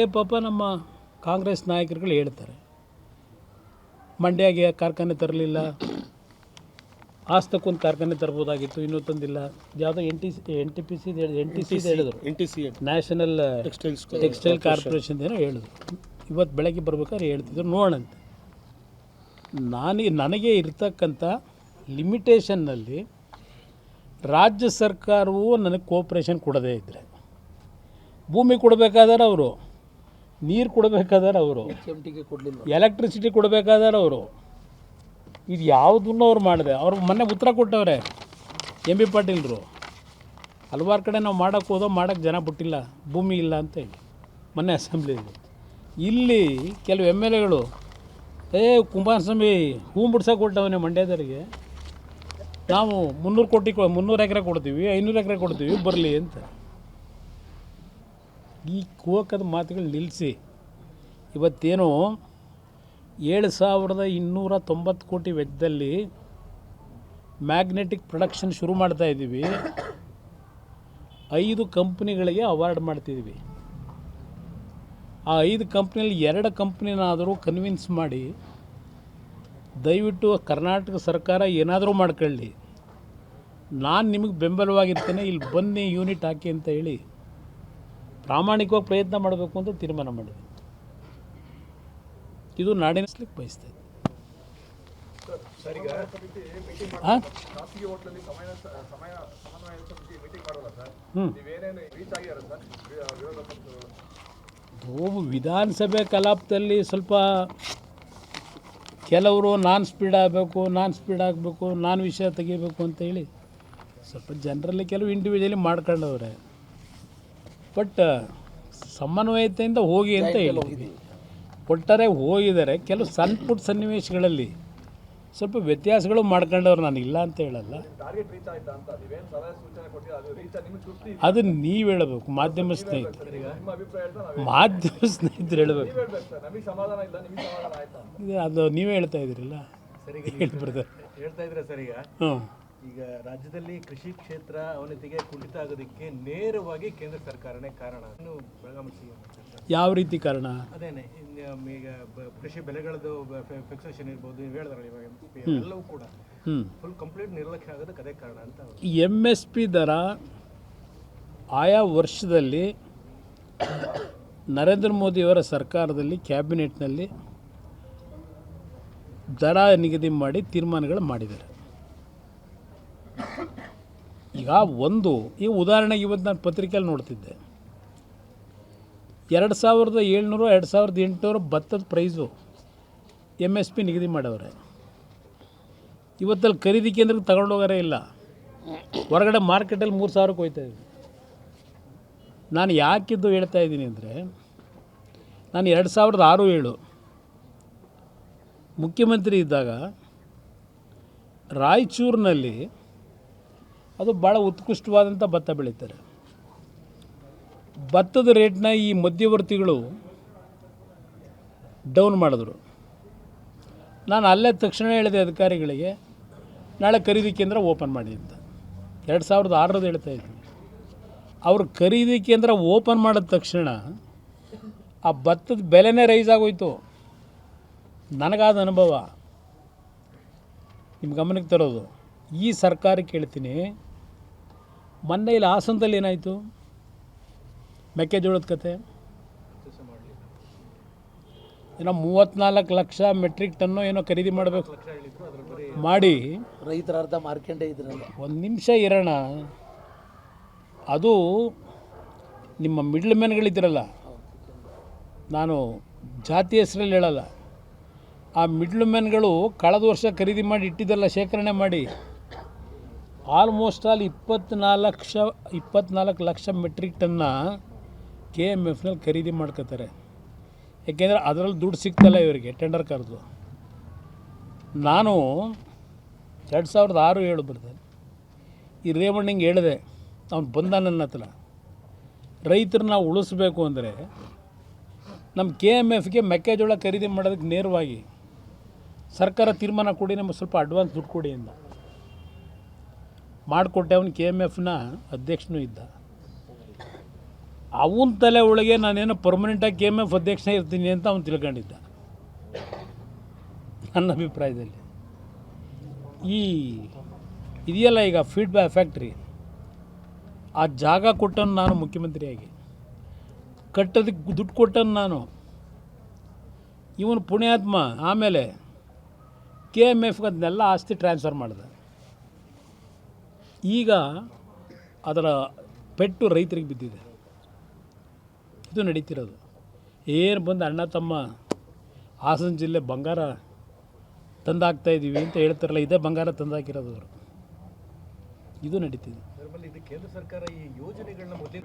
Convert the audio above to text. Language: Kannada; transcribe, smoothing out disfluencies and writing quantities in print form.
ಪಾಪ ನಮ್ಮ ಕಾಂಗ್ರೆಸ್ ನಾಯಕರುಗಳು ಹೇಳ್ತಾರೆ, ಮಂಡ್ಯಗೆ ಕಾರ್ಖಾನೆ ತರಲಿಲ್ಲ, ಆಸ್ತಕ್ಕೊಂದು ಕಾರ್ಖಾನೆ ತರ್ಬೋದಾಗಿತ್ತು, ಇನ್ನೂ ತಂದಿಲ್ಲ. ಯಾವುದೋ ಎನ್ ಟಿ ಪಿ ಸಿ ಹೇಳಿದ್ರು, ನ್ಯಾಷನಲ್ ಟೆಕ್ಸ್ಟೈಲ್ ಕಾರ್ಪೊರೇಷನ್ ಏನೋ ಹೇಳಿದ್ರು. ಇವತ್ತು ಬೆಳಗ್ಗೆ ಬರ್ಬೇಕಾದ್ರೆ ಹೇಳ್ತಿದ್ರು, ನೋಡೋಣಂತೆ. ನನಗೆ ಇರ್ತಕ್ಕಂಥ ಲಿಮಿಟೇಷನ್ನಲ್ಲಿ ರಾಜ್ಯ ಸರ್ಕಾರವು ನನಗೆ ಕೋಆಪ್ರೇಷನ್ ಕೊಡದೇ ಇದ್ದರೆ, ಭೂಮಿ ಕೊಡಬೇಕಾದ್ರೆ ಅವರು, ನೀರು ಕೊಡಬೇಕಾದ್ರೆ ಅವರು, ಎಲೆಕ್ಟ್ರಿಸಿಟಿ ಕೊಡಬೇಕಾದ್ರೆ ಅವರು, ಇದು ಯಾವುದನ್ನು ಅವ್ರು ಮಾಡಿದೆ. ಅವ್ರಿಗೆ ಮೊನ್ನೆ ಉತ್ತರ ಕೊಟ್ಟವ್ರೆ ಎಂ ಬಿ ಪಾಟೀಲ್ರು. ಹಲವಾರು ಕಡೆ ನಾವು ಮಾಡೋಕ್ಕೆ ಹೋದೋ ಮಾಡೋಕ್ಕೆ ಜನ ಬಿಟ್ಟಿಲ್ಲ, ಭೂಮಿ ಇಲ್ಲ ಅಂತ ಹೇಳಿ ಮೊನ್ನೆ ಅಸೆಂಬ್ಲಿಯಲ್ಲಿ. ಇಲ್ಲಿ ಕೆಲವು ಎಮ್ ಎಲ್ ಎಗಳು ಕುಮಾರಸ್ವಾಮಿ ಹೂ ಬಿಡ್ಸೋಕೆ ಕೊಟ್ಟವನೇ ಮಂಡ್ಯದವರಿಗೆ, ನಾವು 300 ಎಕರೆ ಕೊಡ್ತೀವಿ, 500 ಎಕರೆ ಕೊಡ್ತೀವಿ, ಬರಲಿ ಅಂತ. ಈ ಕೋಕದ ಮಾತುಗಳು ನಿಲ್ಲಿಸಿ, ಇವತ್ತೇನು 7,290 ಕೋಟಿ ವೆಚ್ಚದಲ್ಲಿ ಮ್ಯಾಗ್ನೆಟಿಕ್ ಪ್ರೊಡಕ್ಷನ್ ಶುರು ಮಾಡ್ತಾಯಿದ್ದೀವಿ. 5 ಕಂಪ್ನಿಗಳಿಗೆ ಅವಾರ್ಡ್ ಮಾಡ್ತಿದ್ದೀವಿ. ಆ 5 ಕಂಪ್ನಿಯಲ್ಲಿ 2 ಕಂಪ್ನಿನಾದರೂ ಕನ್ವಿನ್ಸ್ ಮಾಡಿ, ದಯವಿಟ್ಟು ಕರ್ನಾಟಕ ಸರ್ಕಾರ ಏನಾದರೂ ಮಾಡ್ಕೊಳ್ಳಿ, ನಾನು ನಿಮಗೆ ಬೆಂಬಲವಾಗಿರ್ತೇನೆ, ಇಲ್ಲಿ ಬನ್ನಿ ಯೂನಿಟ್ ಹಾಕಿ ಅಂತ ಹೇಳಿ ಪ್ರಾಮಾಣಿಕವಾಗಿ ಪ್ರಯತ್ನ ಮಾಡಬೇಕು ಅಂತ ತೀರ್ಮಾನ ಮಾಡಿದೆ. ಇದು ನಾಡಿನಿಸ್ಲಿಕ್ಕೆ ಬಯಸ್ತೇನೆ. ವಿಧಾನಸಭೆ ಕಲಾಪದಲ್ಲಿ ಸ್ವಲ್ಪ ಕೆಲವರು ನಾನ್ ಸ್ಪೀಡ್ ಆಗಬೇಕು, ನಾನು ವಿಷಯ ತೆಗಿಬೇಕು ಅಂತ ಹೇಳಿ ಸ್ವಲ್ಪ ಜನರಲ್ಲಿ ಕೆಲವು ಇಂಡಿವಿಜುವಲಿ ಮಾಡ್ಕೊಂಡವ್ರೆ. ಬಟ್ ಸಮನ್ವಯತೆಯಿಂದ ಹೋಗಿ ಅಂತ ಹೇಳಿದ್ವಿ. ಒಟ್ಟಾರೆ ಹೋಗಿದ್ದಾರೆ. ಕೆಲವು ಸಣ್ಣ ಪುಟ್ಟ ಸನ್ನಿವೇಶಗಳಲ್ಲಿ ಸ್ವಲ್ಪ ವ್ಯತ್ಯಾಸಗಳು ಮಾಡ್ಕೊಂಡವ್ರು, ನಾನು ಇಲ್ಲ ಅಂತ ಹೇಳಲ್ಲ. ಅದು ನೀವು ಹೇಳಬೇಕು, ಮಾಧ್ಯಮ ಸ್ನೇಹಿತರು ಹೇಳಬೇಕು. ಅದು ನೀವೇ ಹೇಳ್ತಾ ಇದ್ದೀರಲ್ಲ, ಹೇಳ್ತಾ ಇದ್ರೆ ಸರ್. ಈಗ ರಾಜ್ಯದಲ್ಲಿ ಕೃಷಿ ಕ್ಷೇತ್ರ ಅವನತಿಗೆ ಕುಂಠಿತ ಆಗೋದಕ್ಕೆ ನೇರವಾಗಿ ಕೇಂದ್ರ ಸರ್ಕಾರನೇ ಕಾರಣ. ಇನ್ನು ಬೆಳಗಾವಿ ಯಾವ ರೀತಿ ಕಾರಣ? ಅದೇನೆ, ಈಗ ಕೃಷಿ ಬೆಲೆಗಳದ್ದು ಫಿಕ್ಸೇಷನ್ ಇರ್ಬೋದು, ನೀವು ಹೇಳಿದ್ರಲ್ಲ ಇವಾಗ ಎಲ್ಲವೂ ಕೂಡ ಫುಲ್ ಕಂಪ್ಲೀಟ್ ನಿರ್ಲಕ್ಷ್ಯ ಆಗೋದಕ್ಕೆ ಅದೇ ಕಾರಣ ಅಂತ. MSP ದರ ಆಯಾ ವರ್ಷದಲ್ಲಿ ನರೇಂದ್ರ ಮೋದಿಯವರ ಸರ್ಕಾರದಲ್ಲಿ ಕ್ಯಾಬಿನೆಟ್ನಲ್ಲಿ ದರ ನಿಗದಿ ಮಾಡಿ ತೀರ್ಮಾನಗಳು ಮಾಡಿದ್ದಾರೆ. ಈಗ ಈ ಉದಾಹರಣೆಗೆ ಇವತ್ತು ನಾನು ಪತ್ರಿಕೆಯಲ್ಲಿ ನೋಡ್ತಿದ್ದೆ, 2,700 2,800 ಭತ್ತದ ಪ್ರೈಸು MSP ನಿಗದಿ ಮಾಡವ್ರೆ. ಇವತ್ತಲ್ಲಿ ಖರೀದಿ ಕೇಂದ್ರಕ್ಕೆ ತಗೊಂಡೋಗಾರೇ ಇಲ್ಲ, ಹೊರಗಡೆ ಮಾರ್ಕೆಟಲ್ಲಿ 3,000ಕ್ಕೆ ಹೋಗ್ತಾಯಿದ್ವಿ. ನಾನು ಯಾಕಿದ್ದು ಹೇಳ್ತಾ ಇದ್ದೀನಿ ಅಂದರೆ, ನಾನು 2006-07 ಮುಖ್ಯಮಂತ್ರಿ ಇದ್ದಾಗ ರಾಯಚೂರಿನಲ್ಲಿ ಅದು ಭಾಳ ಉತ್ಕೃಷ್ಟವಾದಂಥ ಭತ್ತ ಬೆಳೀತಾರೆ. ಭತ್ತದ ರೇಟ್ನ ಈ ಮಧ್ಯವರ್ತಿಗಳು ಡೌನ್ ಮಾಡಿದ್ರು. ನಾನು ಅಲ್ಲೇ ತಕ್ಷಣ ಹೇಳಿದೆ ಅಧಿಕಾರಿಗಳಿಗೆ, ನಾಳೆ ಖರೀದಿ ಕೇಂದ್ರ ಓಪನ್ ಮಾಡಿ ಅಂತ. 2006 ಹೇಳ್ತಾ ಇದ್ದೀನಿ. ಅವರು ಖರೀದಿ ಕೇಂದ್ರ ಓಪನ್ ಮಾಡಿದ ತಕ್ಷಣ ಆ ಭತ್ತದ ಬೆಲೆನೇ ರೈಸ್ ಆಗೋಯ್ತು. ನನಗಾದ ಅನುಭವ ನಿಮ್ಮ ಗಮನಕ್ಕೆ ತರೋದು. ಈ ಸರ್ಕಾರಕ್ಕೆ ಹೇಳ್ತೀನಿ, ಮೊನ್ನೆ ಇಲ್ಲಿ ಹಾಸನದಲ್ಲಿ ಏನಾಯಿತು, ಮೆಕ್ಕೆಜೋಳದ ಕತೆ ಏನೋ 34 ಲಕ್ಷ ಮೆಟ್ರಿಕ್ ಟನ್ನು ಏನೋ ಖರೀದಿ ಮಾಡಬೇಕು ಮಾಡಿ, ರೈತರ ಅರ್ಧ ಮಾರ್ಕೊಂಡೇ ಇದ್ರಲ್ಲ. ಒಂದು ನಿಮಿಷ ಇರೋಣ. ಅದು ನಿಮ್ಮ ಮಿಡ್ಲ್ ಮ್ಯಾನ್ಗಳಿದ್ರಲ್ಲ, ನಾನು ಜಾತಿ ಹೆಸರಲ್ಲಿ ಹೇಳಲ್ಲ, ಆ ಮಿಡ್ಲ್ ಮ್ಯಾನ್ಗಳು ಕಳೆದ ವರ್ಷ ಖರೀದಿ ಮಾಡಿ ಇಟ್ಟಿದ್ದೆಲ್ಲ ಶೇಖರಣೆ ಮಾಡಿ ಆಲ್ಮೋಸ್ಟ್ 24 ಲಕ್ಷ ಮೆಟ್ರಿಕ್ ಟನ್ನ KMFನಲ್ಲಿ ಖರೀದಿ ಮಾಡ್ಕೋತಾರೆ. ಯಾಕೆಂದರೆ ಅದರಲ್ಲಿ ದುಡ್ಡು ಸಿಗ್ತಲ್ಲ ಇವರಿಗೆ, ಟೆಂಡರ್ ಕರೆದು. ನಾನು 2006-07 ಬರ್ತಾನೆ ಈ ರೇವಣ್ಣಿಂಗೆ ಹೇಳಿದೆ, ಅವ್ನು ಬಂದ ನನ್ನ ಹತ್ರ, ರೈತರನ್ನ ಉಳಿಸ್ಬೇಕು ಅಂದರೆ ನಮ್ಮ KMFಗೆ ಮೆಕ್ಕೆಜೋಳ ಖರೀದಿ ಮಾಡೋದಕ್ಕೆ ನೇರವಾಗಿ ಸರ್ಕಾರ ತೀರ್ಮಾನ ಕೊಡಿ, ನಮಗೆ ಸ್ವಲ್ಪ ಅಡ್ವಾನ್ಸ್ ದುಡ್ಡು ಕೊಡಿ ಅಂತ ಮಾಡಿಕೊಟ್ಟೆ. ಅವನು KMFನ ಅಧ್ಯಕ್ಷನೂ ಇದ್ದ. ಅವನ ತಲೆ ಒಳಗೆ ನಾನೇನೋ ಪರ್ಮನೆಂಟಾಗಿ ಕೆ ಎಮ್ ಎಫ್ ಅಧ್ಯಕ್ಷ ಇರ್ತೀನಿ ಅಂತ ಅವನು ತಿಳ್ಕೊಂಡಿದ್ದ. ನನ್ನ ಅಭಿಪ್ರಾಯದಲ್ಲಿ ಈ ಇದೆಯಲ್ಲ ಈಗ ಫೀಡ್ಬ್ಯಾಕ್ ಫ್ಯಾಕ್ಟ್ರಿ, ಆ ಜಾಗ ಕೊಟ್ಟನು ನಾನು ಮುಖ್ಯಮಂತ್ರಿಯಾಗಿ, ಕಟ್ಟೋದಕ್ಕೆ ದುಡ್ಡು ಕೊಟ್ಟನು ನಾನು, ಇವನು ಪುಣ್ಯಾತ್ಮ ಆಮೇಲೆ ಕೆ ಎಮ್ ಎಫ್ಗೆ ಅದನ್ನೆಲ್ಲ ಆಸ್ತಿ ಟ್ರಾನ್ಸ್ಫರ್ ಮಾಡಿದೆ. ಈಗ ಅದರ ಪೆಟ್ಟು ರೈತರಿಗೆ ಬಿದ್ದಿದೆ. ಇದು ನಡೀತಿರೋದು. ಏನು ಬಂದು ಅಣ್ಣ ತಮ್ಮ ಹಾಸನ ಜಿಲ್ಲೆ ಬಂಗಾರ ತಂದಾಕ್ತಾಯಿದ್ದೀವಿ ಅಂತ ಹೇಳ್ತಾರಲ್ಲ, ಇದೇ ಬಂಗಾರ ತಂದಾಕಿರೋದು ಅವರು. ಇದು ನಡೀತಿದೆ. ಇದರಲ್ಲಿ ಇದು ಕೇಂದ್ರ ಸರ್ಕಾರ ಈ ಯೋಜನೆಗಳನ್ನ ಮೊದಲೇ